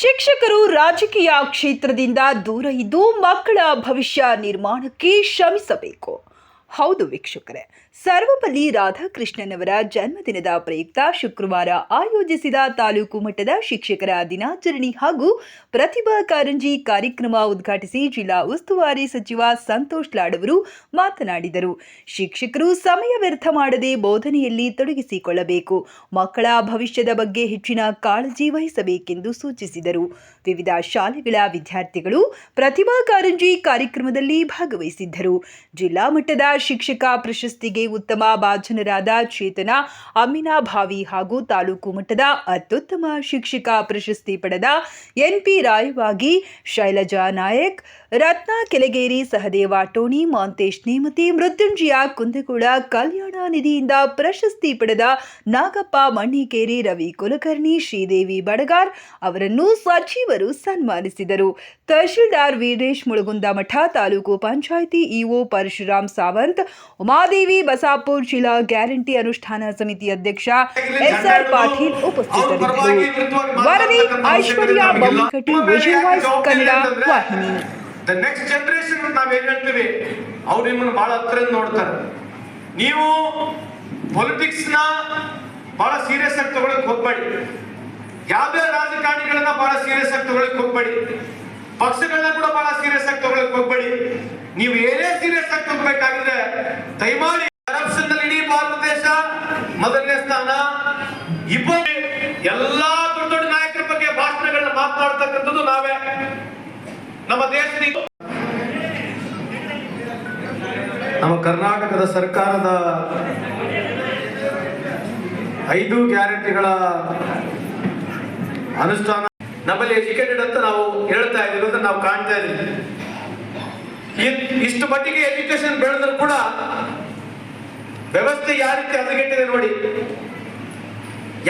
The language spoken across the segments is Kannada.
ಶಿಕ್ಷಕರು ರಾಜಕೀಯ ಕ್ಷೇತ್ರದಿಂದ ದೂರ ಇದ್ದು ಮಕ್ಕಳ ಭವಿಷ್ಯ ನಿರ್ಮಾಣಕ್ಕೆ ಶ್ರಮಿಸಬೇಕು. ಹೌದು ವೀಕ್ಷಕರೇ, ಸರ್ವಪಲ್ಲಿ ರಾಧಾಕೃಷ್ಣನವರ ಜನ್ಮದಿನದ ಪ್ರಯುಕ್ತ ಶುಕ್ರವಾರ ಆಯೋಜಿಸಿದ ತಾಲೂಕು ಮಟ್ಟದ ಶಿಕ್ಷಕರ ದಿನಾಚರಣೆ ಹಾಗೂ ಪ್ರತಿಭಾ ಕಾರಂಜಿ ಕಾರ್ಯಕ್ರಮ ಉದ್ಘಾಟಿಸಿ ಜಿಲ್ಲಾ ಉಸ್ತುವಾರಿ ಸಚಿವ ಸಂತೋಷ್ ಲಾಡ್ ಅವರು ಮಾತನಾಡಿದರು. ಶಿಕ್ಷಕರು ಸಮಯ ವ್ಯರ್ಥ ಮಾಡದೆ ಬೋಧನೆಯಲ್ಲಿ ತೊಡಗಿಸಿಕೊಳ್ಳಬೇಕು, ಮಕ್ಕಳ ಭವಿಷ್ಯದ ಬಗ್ಗೆ ಹೆಚ್ಚಿನ ಕಾಳಜಿ ವಹಿಸಬೇಕೆಂದು ಸೂಚಿಸಿದರು. ವಿವಿಧ ಶಾಲೆಗಳ ವಿದ್ಯಾರ್ಥಿಗಳು ಪ್ರತಿಭಾ ಕಾರಂಜಿ ಕಾರ್ಯಕ್ರಮದಲ್ಲಿ ಭಾಗವಹಿಸಿದ್ದರು. ಜಿಲ್ಲಾ ಮಟ್ಟದ ಶಿಕ್ಷಕ ಪ್ರಶಸ್ತಿಗೆ ಉತ್ತಮ ಭಾಜನರಾದ ಚೇತನ ಅಮ್ಮಿನಾಭಾವಿ ಹಾಗೂ ತಾಲೂಕು ಮಟ್ಟದ ಅತ್ಯುತ್ತಮ ಶಿಕ್ಷಕ ಪ್ರಶಸ್ತಿ ಪಡೆದ ಎನ್ಪಿ ರಾಯವಾಗಿ, ಶೈಲಜಾ ನಾಯಕ್, ರತ್ನ ಕೆಳಗೇರಿ, ಸಹದೇವ ಟೋಣಿ, ಮಾಂತೇಶ್ ನೇಮತಿ, ಮೃತ್ಯುಂಜಯ ಕುಂದಗೋಳ ಕಲ್ಯಾಣ ನಿಧಿಯಿಂದ ಪ್ರಶಸ್ತಿ ಪಡೆದ ನಾಗಪ್ಪ ಮಣ್ಣಿಕೇರಿ, ರವಿ ಕುಲಕರ್ಣಿ, ಶ್ರೀದೇವಿ ಬಡಗಾರ್ ಅವರನ್ನು ಸಚಿವರು ಸನ್ಮಾನಿಸಿದರು. ತಹಶೀಲ್ದಾರ್ ವೀರೇಶ್ ಮುಳಗುಂದಮಠ, ತಾಲೂಕು ಪಂಚಾಯಿತಿ ಇಒ ಪರಶುರಾಮ್ ಸಾವಂತ್, ಉಮಾದೇವಿ ಬಸಾಪುರ್, ಜಿಲ್ಲಾ ಗ್ಯಾರಂಟಿ ಅನುಷ್ಠಾನ ಸಮಿತಿ ಅಧ್ಯಕ್ಷ ಎಸ್ಆರ್ ಪಾಟೀಲ್ ಉಪಸ್ಥಿತರಿದ್ದರು. ವರದಿ ಐಶ್ವರ್ಯ ಬೊಮ್ಮಕಟ್ಟಿ, ವಿಜಯ ವಾಯ್ಸ್ ಕನ್ನಡ ವಾಹಿನಿ. ದ ನೆಕ್ಸ್ಟ್ ಜನರೇಷನ್ ನಾವೇನ್ ಹೇಳ್ತೀವಿ, ಅವ್ರು ನಿಮ್ಮನ್ನು ಬಹಳ ಹತ್ತಿರ ನೋಡ್ತಾರೆ. ನೀವು ಪೊಲಿಟಿಕ್ಸ್ ನ ಬಹಳ ಸೀರಿಯಸ್ ಆಗಿ ತಗೊಳಕ್ ಹೋಗ್ಬೇಡಿ. ಯಾವ್ದೇ ರಾಜಕಾರಣಿಗಳನ್ನ ಬಹಳ ಸೀರಿಯಸ್ ಆಗಿ ತಗೊಳಕ್ ಹೋಗ್ಬೇಡಿ. ಪಕ್ಷಗಳನ್ನ ಕೂಡ ಬಹಳ ಸೀರಿಯಸ್ ಆಗಿ ತಗೊಳಕ್ ಹೋಗ್ಬೇಡಿ. ನೀವು ಏನೇ ಸೀರಿಯಸ್ ಆಗಿ ತಗೋಬೇಕಾಗಿದ್ರೆ ದಯಮಾಡಿ ಕರಪ್ಷನ್ ನಲ್ಲಿ ಇಡೀ ಭಾರತ ದೇಶ ಮೊದಲನೇ ಸ್ಥಾನ. ಇಬ್ಬರು ಎಲ್ಲಾ ದೊಡ್ಡ ದೊಡ್ಡ ನಾಯಕರ ಬಗ್ಗೆ ಭಾಷಣಗಳನ್ನ ಮಾತನಾಡ್ತಕ್ಕಂಥದ್ದು ನಾವೇ. ನಮ್ಮ ದೇಶದ ನಮ್ಮ ಕರ್ನಾಟಕದ ಸರ್ಕಾರದ 5 ಗ್ಯಾರಂಟಿಗಳ ಅನುಷ್ಠಾನ ನಮ್ಮಲ್ಲಿ ಎಜುಕೇಟೆಡ್ ಅಂತ ನಾವು ಹೇಳ್ತಾ ಇದ್ದೀವಿ ಅಂತ ನಾವು ಕಾಣ್ತಾ ಇದ್ದೀವಿ. ಇಷ್ಟು ಮಟ್ಟಿಗೆ ಎಜುಕೇಶನ್ ಬೆಳೆದ್ರು ಕೂಡ ವ್ಯವಸ್ಥೆ ಯಾವ ರೀತಿ ಹದಗೆಟ್ಟಿದೆ ನೋಡಿ.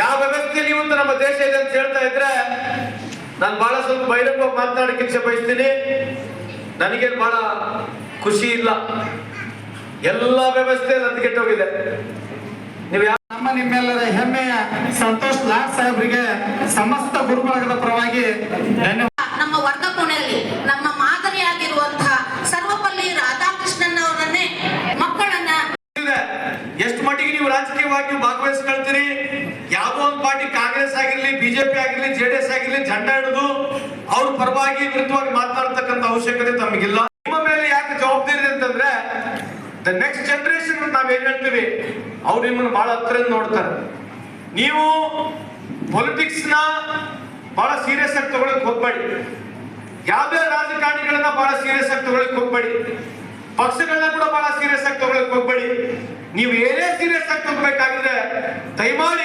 ಯಾವ ವ್ಯವಸ್ಥೆಯಲ್ಲಿ ಇವತ್ತು ನಮ್ಮ ದೇಶ ಇದೆ ಅಂತ ಹೇಳ್ತಾ ಇದ್ರೆ ನಾನು ಬಹಳ ಸ್ವಲ್ಪ ಬಹಿರಂಗವಾಗಿ ಮಾತನಾಡಕ್ಕೆ ಇಚ್ಛೆ ಬಯಸ್ತೀನಿ. ನನಗೇನು ಬಹಳ ಖುಷಿ ಇಲ್ಲ. ಎಲ್ಲ ವ್ಯವಸ್ಥೆ ಹದಗೆಟ್ಟೋಗಿದೆ. ನೀವು ನಮ್ಮ ನಿಮ್ಮೆಲ್ಲರ ಹೆಮ್ಮೆಯ ಸಂತೋಷ್ ಲಾಡ್ ಸಾಹೇಬರಿಗೆ ಸಮಸ್ತ ಗುರುಬಳಗದ ಪರವಾಗಿ ಧನ್ಯವಾದ. ನಮ್ಮ ವರ್ಗಕೋಣೆಯಲ್ಲಿ ನಮ್ಮ ಮಾದರಿಯಾಗಿರುವಂತಹ ಸರ್ವಪಲ್ಲಿ ರಾಧಾಕೃಷ್ಣನ್ ಅವರನ್ನೇ ಮಕ್ಕಳನ್ನ ಎಷ್ಟು ಮಟ್ಟಿಗೆ ನೀವು ರಾಜಕೀಯವಾಗಿ ಭಾಗವಹಿಸ್ಕೊಳ್ತೀರಿ. ಯಾವುದೋ ಒಂದು ಪಾರ್ಟಿ, ಕಾಂಗ್ರೆಸ್ ಆಗಿರ್ಲಿ, ಬಿಜೆಪಿ ಆಗಿರ್ಲಿ, ಜೆಡಿಎಸ್ ಆಗಿರ್ಲಿ, ಜೆಂಡಾ ಹಿಡಿದು ಅವ್ರ ಪರವಾಗಿ ವಿರುದ್ಧವಾಗಿ ಮಾತನಾಡ್ತಕ್ಕಂಥ ಅವಶ್ಯಕತೆ ತಮಗಿಲ್ಲ. ನಿಮ್ಮ ಮೇಲೆ ಯಾಕೆ ಜವಾಬ್ದಾರಿ ಇದೆ ಅಂತಂದ್ರೆ ದ ನೆಕ್ಸ್ಟ್ ಜನರೇಷನ್ ನಾವೇನ್ ಹೇಳ್ತೀವಿ, ಅವ್ರು ನಿಮ್ಮನ್ನು ಬಹಳ ಹತ್ತಿರ ನೋಡ್ತಾರೆ. ನೀವು ಪೊಲಿಟಿಕ್ಸ್ ನ ಬಹಳ ಸೀರಿಯಸ್ ಆಗಿ ತಗೊಳಕ್ ಹೋಗ್ಬೇಡಿ. ಯಾವ್ದೇ ರಾಜಕಾರಣಿಗಳನ್ನ ಬಹಳ ಸೀರಿಯಸ್ ಆಗಿ ತಗೊಳಕ್ ಹೋಗ್ಬೇಡಿ. ಪಕ್ಷಗಳನ್ನ ಕೂಡ ಬಹಳ ಸೀರಿಯಸ್ ಆಗಿ ತಗೊಳಕ್ ಹೋಗ್ಬೇಡಿ. ನೀವು ಏನೇ ಸೀರಿಯಸ್ ಆಗಿ ತಗೋಬೇಕಾಗಿದ್ರೆ ದಯಮಾಡಿ